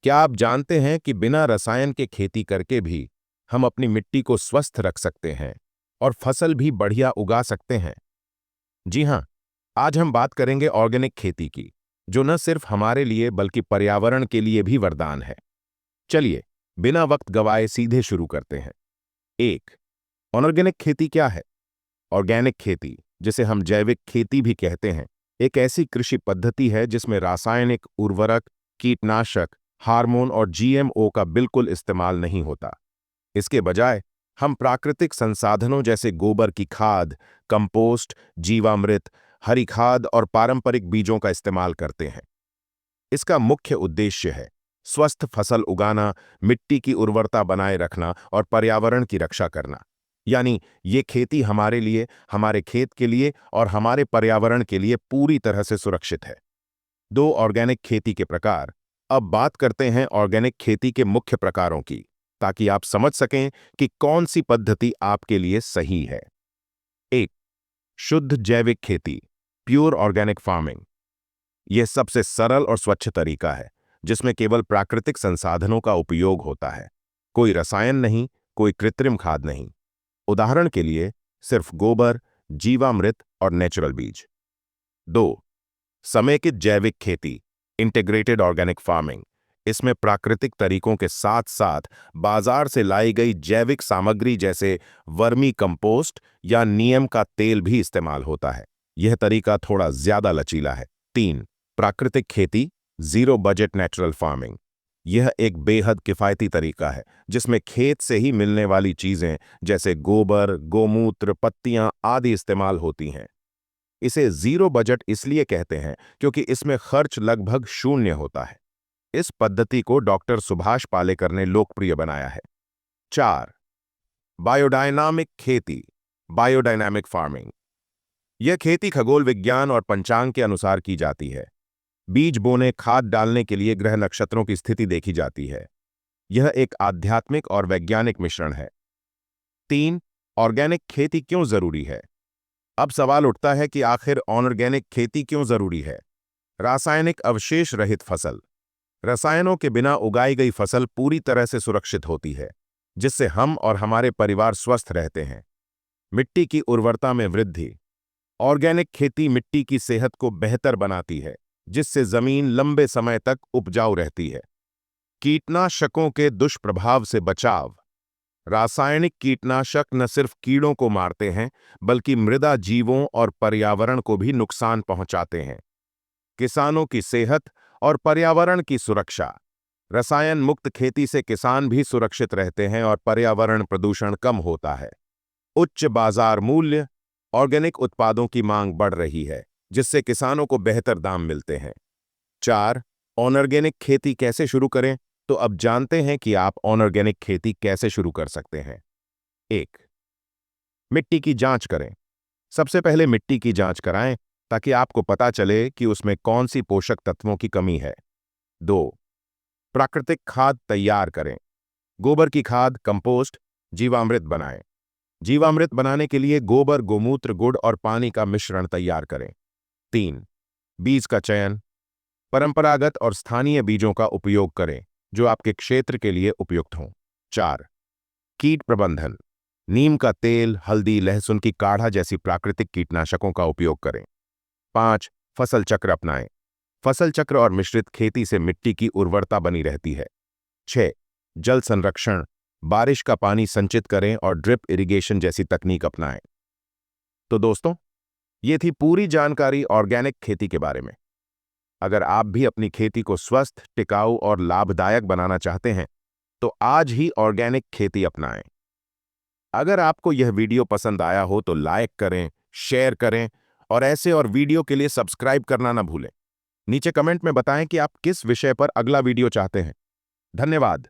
क्या आप जानते हैं कि बिना रसायन के खेती करके भी हम अपनी मिट्टी को स्वस्थ रख सकते हैं और फसल भी बढ़िया उगा सकते हैं? जी हाँ, आज हम बात करेंगे ऑर्गेनिक खेती की, जो न सिर्फ हमारे लिए बल्कि पर्यावरण के लिए भी वरदान है। चलिए, बिना वक्त गवाए सीधे शुरू करते हैं। एक, ऑर्गेनिक खेती क्या है? ऑर्गेनिक खेती, जिसे हम जैविक खेती भी कहते हैं, एक ऐसी कृषि पद्धति है जिसमें रासायनिक उर्वरक, कीटनाशक, हार्मोन और जीएमओ का बिल्कुल इस्तेमाल नहीं होता। इसके बजाय हम प्राकृतिक संसाधनों जैसे गोबर की खाद, कंपोस्ट, जीवामृत, हरी खाद और पारंपरिक बीजों का इस्तेमाल करते हैं। इसका मुख्य उद्देश्य है स्वस्थ फसल उगाना, मिट्टी की उर्वरता बनाए रखना और पर्यावरण की रक्षा करना। यानी ये खेती हमारे लिए, हमारे खेत के लिए और हमारे पर्यावरण के लिए पूरी तरह से सुरक्षित है। दो, ऑर्गेनिक खेती के प्रकार। अब बात करते हैं ऑर्गेनिक खेती के मुख्य प्रकारों की, ताकि आप समझ सकें कि कौन सी पद्धति आपके लिए सही है। एक, शुद्ध जैविक खेती, प्योर ऑर्गेनिक फार्मिंग। यह सबसे सरल और स्वच्छ तरीका है, जिसमें केवल प्राकृतिक संसाधनों का उपयोग होता है। कोई रसायन नहीं, कोई कृत्रिम खाद नहीं। उदाहरण के लिए सिर्फ गोबर, जीवामृत और नेचुरल बीज। दो, समेकित जैविक खेती, इंटीग्रेटेड ऑर्गेनिक फार्मिंग। इसमें प्राकृतिक तरीकों के साथ साथ बाजार से लाई गई जैविक सामग्री जैसे वर्मी कंपोस्ट या नीम का तेल भी इस्तेमाल होता है। यह तरीका थोड़ा ज्यादा लचीला है। तीन, प्राकृतिक खेती, जीरो बजट नेचुरल फार्मिंग। यह एक बेहद किफायती तरीका है, जिसमें खेत से ही मिलने वाली चीजें जैसे गोबर, गोमूत्र, पत्तियां आदि इस्तेमाल होती हैं। इसे जीरो बजट इसलिए कहते हैं क्योंकि इसमें खर्च लगभग शून्य होता है। इस पद्धति को डॉक्टर सुभाष पालेकर ने लोकप्रिय बनाया है। चार, बायोडायनामिक खेती, बायोडायनामिक फार्मिंग। यह खेती खगोल विज्ञान और पंचांग के अनुसार की जाती है। बीज बोने, खाद डालने के लिए ग्रह नक्षत्रों की स्थिति देखी जाती है। यह एक आध्यात्मिक और वैज्ञानिक मिश्रण है। तीन, ऑर्गेनिक खेती क्यों जरूरी है? अब सवाल उठता है कि आखिर ऑर्गेनिक खेती क्यों जरूरी है? रासायनिक अवशेष रहित फसल। रसायनों के बिना उगाई गई फसल पूरी तरह से सुरक्षित होती है, जिससे हम और हमारे परिवार स्वस्थ रहते हैं। मिट्टी की उर्वरता में वृद्धि। ऑर्गेनिक खेती मिट्टी की सेहत को बेहतर बनाती है, जिससे जमीन लंबे समय तक उपजाऊ रहती है। कीटनाशकों के दुष्प्रभाव से बचाव। रासायनिक कीटनाशक न सिर्फ कीड़ों को मारते हैं, बल्कि मृदा जीवों और पर्यावरण को भी नुकसान पहुंचाते हैं। किसानों की सेहत और पर्यावरण की सुरक्षा। रसायन मुक्त खेती से किसान भी सुरक्षित रहते हैं और पर्यावरण प्रदूषण कम होता है। उच्च बाजार मूल्य। ऑर्गेनिक उत्पादों की मांग बढ़ रही है, जिससे किसानों को बेहतर दाम मिलते हैं। चार, ऑर्गेनिक खेती कैसे शुरू करें? तो अब जानते हैं कि आप ऑर्गेनिक खेती कैसे शुरू कर सकते हैं। एक, मिट्टी की जांच करें। सबसे पहले मिट्टी की जांच कराएं, ताकि आपको पता चले कि उसमें कौन सी पोषक तत्वों की कमी है। दो, प्राकृतिक खाद तैयार करें। गोबर की खाद, कंपोस्ट, जीवामृत बनाएं। जीवामृत बनाने के लिए गोबर, गोमूत्र, गुड़ और पानी का मिश्रण तैयार करें। तीन, बीज का चयन। परंपरागत और स्थानीय बीजों का उपयोग करें, जो आपके क्षेत्र के लिए उपयुक्त हों। चार, कीट प्रबंधन। नीम का तेल, हल्दी, लहसुन की काढ़ा जैसी प्राकृतिक कीटनाशकों का उपयोग करें। पांच, फसल चक्र अपनाएं। फसल चक्र और मिश्रित खेती से मिट्टी की उर्वरता बनी रहती है। छह, जल संरक्षण। बारिश का पानी संचित करें और ड्रिप इरिगेशन जैसी तकनीक अपनाएं। तो दोस्तों, ये थी पूरी जानकारी ऑर्गेनिक खेती के बारे में। अगर आप भी अपनी खेती को स्वस्थ, टिकाऊ और लाभदायक बनाना चाहते हैं, तो आज ही ऑर्गेनिक खेती अपनाएं। अगर आपको यह वीडियो पसंद आया हो तो लाइक करें, शेयर करें और ऐसे और वीडियो के लिए सब्सक्राइब करना ना भूलें। नीचे कमेंट में बताएं कि आप किस विषय पर अगला वीडियो चाहते हैं। धन्यवाद।